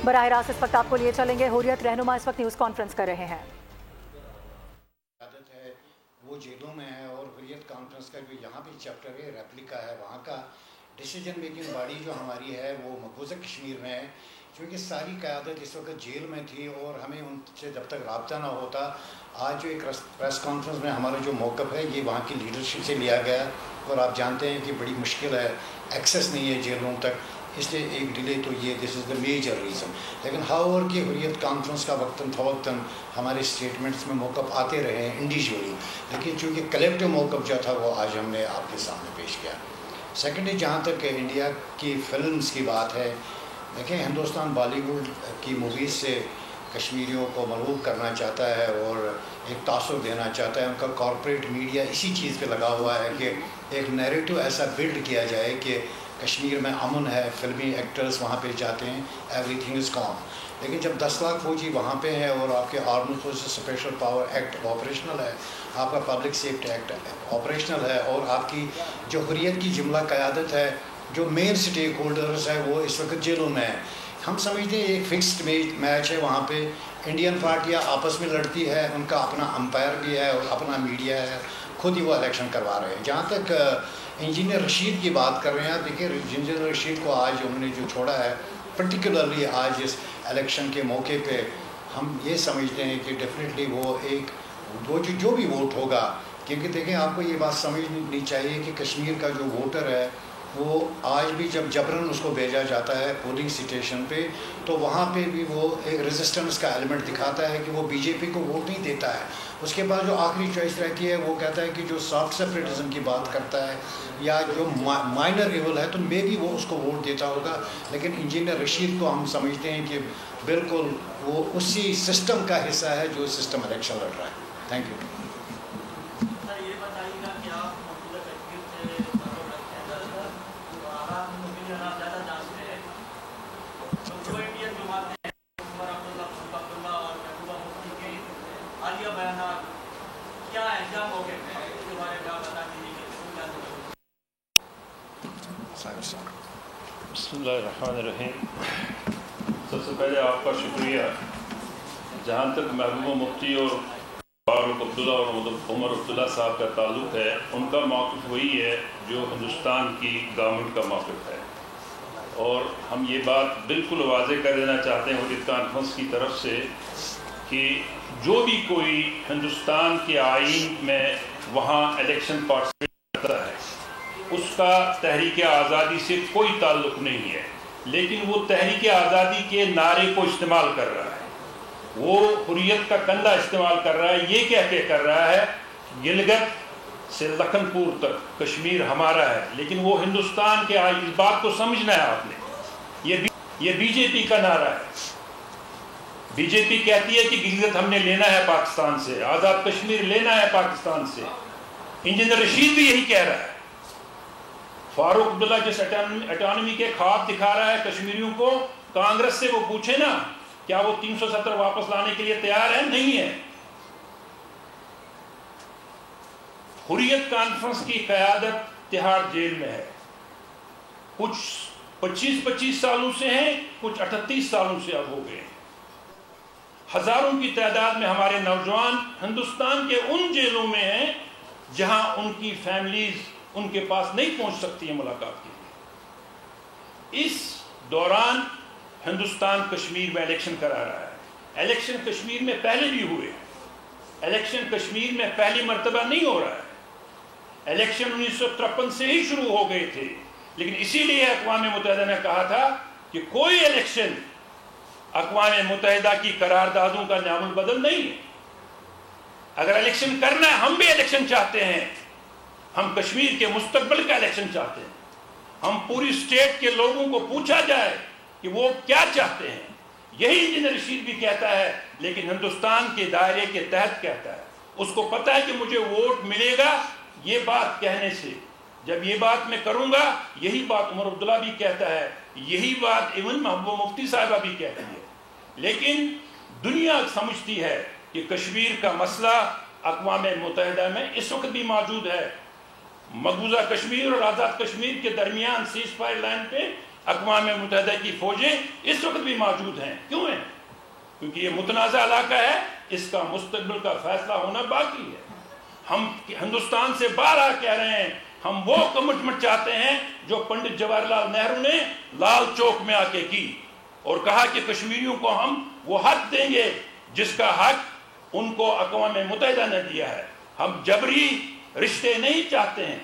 براہ راست اس وقت آپ کو لیے چلیں گے. حریت رہنما اس وقت نیوز کانفرنس کر رہے ہیں. عادت ہے وہ جیلوں میں ہے اور حریت کانفرنس کا جو یہاں پہ چیپٹر ہے ریپلیکا ہے, وہاں کا ڈیسیجن میکنگ باڈی جو ہماری ہے وہ مقبوضہ کشمیر میں ہے, کیونکہ ساری قیادت اس وقت جیل میں تھی اور ہمیں ان سے جب تک رابطہ نہ ہوتا. آج جو ایک پریس کانفرنس میں ہمارا جو موقف ہے یہ وہاں کی لیڈرشپ سے لیا گیا, اور آپ جانتے ہیں کہ بڑی مشکل ہے, ایکسیس نہیں ہے جیلوں تک, اس لیے ایک ڈیلے تو یہ دس از دا میجر ریزن. لیکن ہاور کی حریت کانفرنس کا وقتاً فوقتاً ہمارے اسٹیٹمنٹس میں موقف آتے رہے ہیں انڈیویجولی, لیکن چونکہ کلیکٹیو موقف جو تھا وہ آج ہم نے آپ کے سامنے پیش کیا. سیکنڈلی جہاں تک انڈیا کی فلمز کی بات ہے, دیکھیں ہندوستان بالی ووڈ کی موویز سے کشمیریوں کو مرغوب کرنا چاہتا ہے اور ایک تاثر دینا چاہتا ہے. ان کا کارپوریٹ میڈیا اسی چیز پہ لگا ہوا ہے کہ ایک نیریٹو ایسا بلڈ کیا جائے کہ کشمیر میں امن ہے, فلمی ایکٹرز وہاں پہ جاتے ہیں, ایوری تھنگ از کام. لیکن جب 10 لاکھ فوجی وہاں پہ ہیں اور آپ کے armed forces special power act operational ہے, آپ کا پبلک سیفٹی ایکٹ آپریشنل ہے, اور آپ کی جو حریت کی جملہ قیادت ہے, جو مین سٹیک ہولڈرز ہے وہ اس وقت جیلوں میں ہیں. ہم سمجھتے ہیں ایک فکسڈ میچ ہے, وہاں پہ انڈین پارٹیاں آپس میں لڑتی ہے, ان کا اپنا امپائر بھی ہے اور اپنا میڈیا ہے, خود ہی وہ الیکشن کروا رہے ہیں. جہاں تک انجینئر رشید کی بات کر رہے ہیں, آپ دیکھیں انجینئر رشید کو آج انہوں نے جو چھوڑا ہے, پرٹیکولرلی آج اس الیکشن کے موقع پہ ہم یہ سمجھتے ہیں کہ ڈیفینیٹلی وہ ایک جو بھی ووٹ ہوگا, کیونکہ دیکھیں آپ کو یہ بات سمجھنی چاہیے کہ کشمیر کا جو ووٹر ہے وہ آج بھی جب جبراً اس کو بھیجا جاتا ہے پولنگ اسٹیشن پہ, تو وہاں پہ بھی وہ ایک ریزسٹنس کا ایلیمنٹ دکھاتا ہے کہ وہ بی جے پی کو ووٹ نہیں دیتا ہے. اس کے بعد جو آخری چوائس رہتی ہے وہ کہتا ہے کہ جو سافٹ سیپریٹزم کی بات کرتا ہے یا جو مائنر ایول ہے تو مے بھی وہ اس کو ووٹ دیتا ہوگا. لیکن انجینئر رشید کو ہم سمجھتے ہیں کہ بالکل وہ اسی سسٹم کا حصہ ہے جو سسٹم الیکشن لڑ رہا ہے. Thank you. بسم اللہ الرحمن الرحیم. سب سے پہلے آپ کا شکریہ. جہاں تک محبوبہ مفتی اور فاروق عبداللہ اور عمر عبداللہ صاحب کا تعلق ہے, ان کا موقف وہی ہے جو ہندوستان کی گورنمنٹ کا موقف ہے, اور ہم یہ بات بالکل واضح کر دینا چاہتے ہیں حریت کانفرنس کی طرف سے کہ جو بھی کوئی ہندوستان کے آئین میں وہاں الیکشن پارٹیسپیٹ کرتا ہے اس کا تحریک آزادی سے کوئی تعلق نہیں ہے, لیکن وہ تحریک آزادی کے نعرے کو استعمال کر رہا ہے, وہ حریت کا کندھا استعمال کر رہا ہے, یہ کہہ کے کر رہا ہے گلگت سے لکھن پور تک کشمیر ہمارا ہے, لیکن وہ ہندوستان کے آئین, اس بات کو سمجھنا ہے آپ نے. یہ بی جے پی کا نعرہ ہے. بی جے پی کہتی ہے کہ گلگت ہم نے لینا ہے پاکستان سے, آزاد کشمیر لینا ہے پاکستان سے. انجینئر رشید بھی یہی کہہ رہا ہے. فاروق عبداللہ جس اٹانومی کے خواب دکھا رہا ہے کشمیریوں کو, کانگریس سے وہ پوچھے نا کیا وہ 370 واپس لانے کے لیے تیار ہے؟ نہیں ہے. حریت کانفرنس کی قیادت تہاڑ جیل میں ہے. کچھ 25 سالوں سے ہیں, کچھ 38 سالوں سے اب ہو گئے. ہزاروں کی تعداد میں ہمارے نوجوان ہندوستان کے ان جیلوں میں ہیں جہاں ان کی فیملیز ان کے پاس نہیں پہنچ سکتی ہیں ملاقات کے لیے. اس دوران ہندوستان کشمیر میں الیکشن کرا رہا ہے. الیکشن کشمیر میں پہلے بھی ہوئے, الیکشن کشمیر میں پہلی مرتبہ نہیں ہو رہا ہے. الیکشن 1953 سے ہی شروع ہو گئے تھے, لیکن اسی لیے اقوام متحدہ نے کہا تھا کہ کوئی الیکشن اقوام متحدہ کی قراردادوں کا نام البدل نہیں ہے. اگر الیکشن کرنا ہے, ہم بھی الیکشن چاہتے ہیں, ہم کشمیر کے مستقبل کا الیکشن چاہتے ہیں. ہم پوری اسٹیٹ کے لوگوں کو پوچھا جائے کہ وہ کیا چاہتے ہیں. یہی انجینئر رشید بھی کہتا ہے, لیکن ہندوستان کے دائرے کے تحت کہتا ہے. اس کو پتا ہے کہ مجھے ووٹ ملے گا یہ بات کہنے سے. جب یہ بات میں کروں گا, یہی بات عمر عبداللہ بھی کہتا ہے, یہی بات ایون محبوبہ مفتی صاحبہ بھی کہتی ہے. لیکن دنیا سمجھتی ہے کہ کشمیر کا مسئلہ اقوام متحدہ میں اس وقت بھی موجود ہے. مقبوضہ کشمیر اور آزاد کشمیر کے درمیان سیز فائر لائن پہ اقوام متحدہ کی فوجیں اس وقت بھی موجود ہیں. کیوں ہیں؟ کیونکہ یہ متنازع علاقہ ہے, اس کا مستقبل کا فیصلہ ہونا باقی ہے. ہم ہندوستان سے بارہا کہہ رہے ہیں, ہم وہ کمٹمنٹ چاہتے ہیں جو پنڈت جواہر لال نہرو نے لال چوک میں آ کے کی, اور کہا کہ کشمیریوں کو ہم وہ حق دیں گے جس کا حق ان کو اقوام متحدہ نے دیا ہے. ہم جبری رشتے نہیں چاہتے ہیں,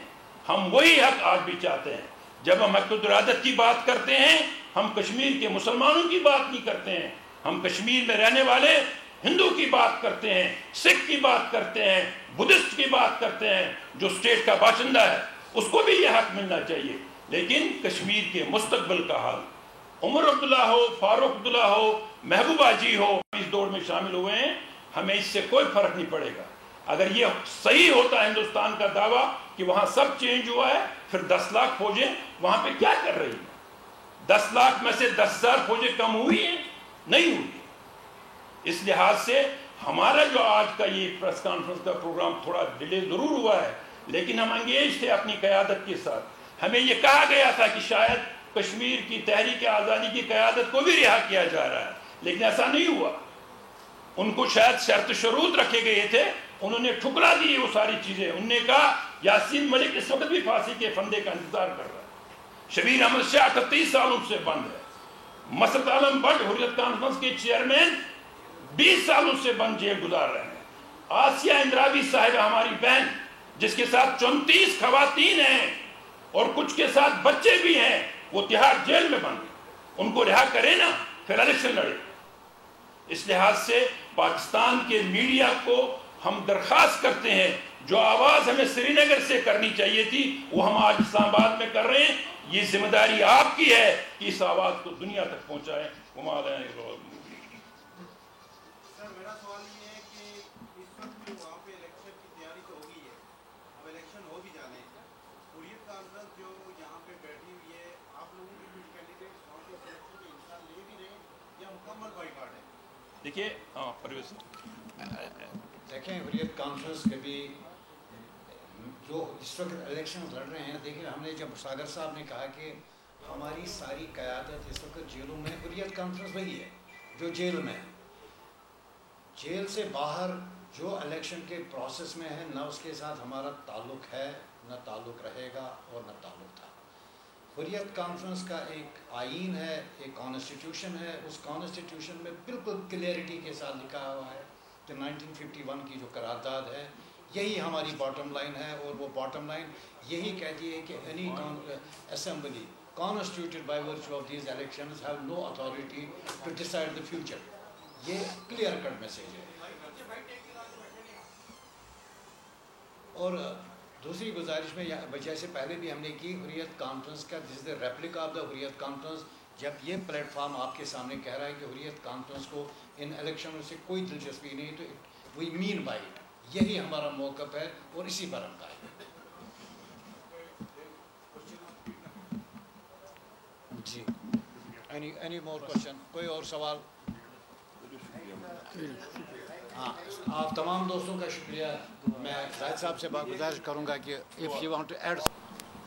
ہم وہی حق آج بھی چاہتے ہیں. جب ہم حق ارادت کی بات کرتے ہیں, ہم کشمیر کے مسلمانوں کی بات نہیں کرتے ہیں, ہم کشمیر میں رہنے والے ہندو کی بات کرتے ہیں, سکھ کی بات کرتے ہیں, بدھسٹ کی بات کرتے ہیں. جو اسٹیٹ کا باشندہ ہے اس کو بھی یہ حق ملنا چاہیے. لیکن کشمیر کے مستقبل کا حال, عمر عبداللہ ہو, فاروق عبداللہ ہو, محبوبہ جی ہو, اس دور میں شامل ہوئے ہیں. ہمیں اس سے کوئی فرق نہیں پڑے گا. اگر یہ صحیح ہوتا ہے ہندوستان کا دعویٰ کہ وہاں سب چینج ہوا ہے, پھر 10 لاکھ فوجیں وہاں پہ کیا کر رہی ہیں؟ 10 لاکھ میں سے 10,000 فوجیں کم ہوئی ہیں؟ نہیں ہوئی. اس لحاظ سے ہمارا جو آج کا یہ پریس کانفرنس کا پروگرام تھوڑا ڈیلے ضرور ہوا ہے, لیکن ہم انگیج تھے اپنی قیادت کے ساتھ. ہمیں یہ کہا گیا تھا کہ شاید کشمیر کی تحریک آزادی کی قیادت کو بھی رہا کیا جا رہا ہے, لیکن ایسا نہیں ہوا. ان کو شاید شرط شروط رکھے گئے تھے, انہوں نے ٹھکرا دی وہ ساری چیزیں. انہوں نے کہا یاسین ملک اس وقت بھی پھانسی کے پھندے کا انتظار کر رہا ہے, شبیر احمد شاہ 38 سالوں سے بند ہے, مسعود عالم بٹ حریت کانفرنس کے چیئرمین 20 سالوں سے بند جیل گزار رہے ہیں. آسیہ اندراوی صاحب ہماری بہن جس کے ساتھ 34 خواتین ہیں اور کچھ کے ساتھ بچے بھی ہیں, وہ تہاڑ جیل میں بند ہیں. ان کو رہا کرے نا, پھر الیکشن لڑے. اس لحاظ سے پاکستان کے میڈیا کو ہم درخواست کرتے ہیں, جو آواز ہمیں سری نگر سے کرنی چاہیے تھی وہ ہم آج اسلام آباد میں کر رہے ہیں. یہ ذمہ داری آپ کی ہے کہ اس آواز کو دنیا تک پہنچائیں. سر میرا سوال یہ ہے کہ اس وقت وہاں پہ الیکشن کی تیاری تو ہوگی ہے, اب الیکشن ہو بھی جانے ہیں. حریت کانفرنس جو یہاں پہ بیٹھی ہوئی ہے, آپ لوگوں کے کچھ کینڈیڈیٹس وہاں پہ الیکشن میں حصہ لے بھی رہے ہیں یا مکمل بائیکاٹ ہے؟ دیکھیے پرویز دیکھیں, حریت کانفرنس کے بھی جو اس وقت الیکشن لڑ رہے ہیں, دیکھیں ہم نے جب ساگر صاحب نے کہا کہ ہماری ساری قیادت اس وقت جیلوں میں, حریت کانفرنس وہی ہے جو جیل میں ہے. جیل سے باہر جو الیکشن کے پروسیس میں ہے, نہ اس کے ساتھ ہمارا تعلق ہے, نہ تعلق رہے گا اور نہ تعلق تھا. حریت کانفرنس کا ایک آئین ہے, ایک کانسٹیٹیوشن ہے. اس کانسٹیٹیوشن میں بالکل کلیئرٹی کے ساتھ لکھا ہوا ہے کہ 1951 کی جو قرارداد ہے یہی ہماری باٹم لائن ہے, اور وہ باٹم لائن یہی کہتی ہے کہ any assembly constituted by virtue of these elections have no authority to decide the future. یہ کلیئر کٹ میسیج ہے. اور دوسری گزارش میں جیسے پہلے بھی ہم نے کی, حریت کانفرنس کا this is the replica of the Hurriyat conference. جب یہ پلیٹ فارم آپ کے سامنے کہہ رہا ہے کہ حریت کانفرنس کو ان الیکشنوں سے کوئی دلچسپی نہیں, تو وی مین بائی اٹ, یہی ہمارا موقف ہے اور اسی پر ہم قائم ہیں. جی اینی مور کوشچن, کوئی اور سوال؟ ہاں, آپ تمام دوستوں کا شکریہ. میں زاہد صاحب سے گزارش کروں گا کہ if you want to add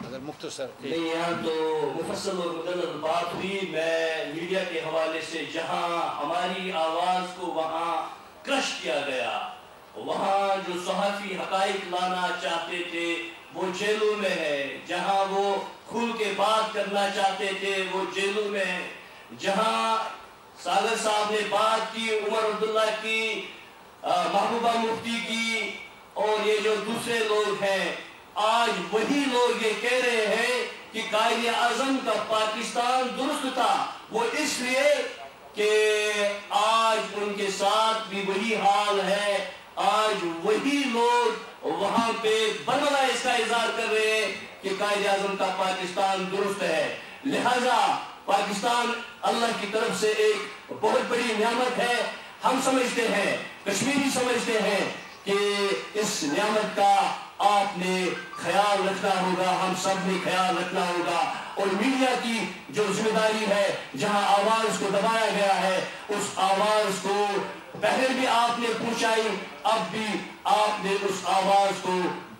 اگر مختصر. نہیں, یہاں تو مفصل اور مدلل بات ہوئی. میں میڈیا کے حوالے سے جہاں ہماری آواز کو وہاں کرش کیا گیا, وہاں جو صحافی حقائق لانا چاہتے تھے وہ جیلوں میں ہے, جہاں وہ کھل کے بات کرنا چاہتے تھے وہ جیلوں میں ہے, جہاں ساگر صاحب نے بات کی عمر عبداللہ کی, محبوبہ مفتی کی, اور یہ جو دوسرے لوگ ہیں, آج وہی لوگ یہ کہہ رہے ہیں کہ قائد اعظم کا پاکستان درست تھا. وہ اس لیے کہ آج ان کے ساتھ بھی وہی حال ہے. آج وہی لوگ وہاں پہ بدلا اس کا اظہار کر رہے ہیں کہ قائد اعظم کا پاکستان درست ہے. لہذا پاکستان اللہ کی طرف سے ایک بہت بڑی نعمت ہے. ہم سمجھتے ہیں, کشمیری سمجھتے ہیں کہ اس نعمت کا آپ نے خیال رکھنا ہوگا, ہم سب نے خیال رکھنا ہوگا. اور میڈیا کی جو ذمہ داری ہے, جہاں آواز کو دبایا گیا ہے اس آواز کو پہلے بھی آپ نے پہنچائی, اب بھی آپ نے اس آواز کو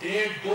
1.5-2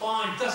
5-10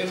if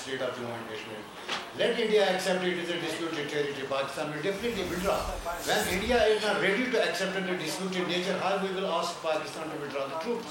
state of Jammu and Kashmir. Let India accept it as a disputed territory. Pakistan will definitely withdraw. When India is not ready to accept the disputed nature, how we will ask Pakistan to withdraw the troops?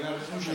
UN resolution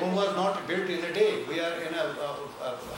Rome was not built in a day. We are in a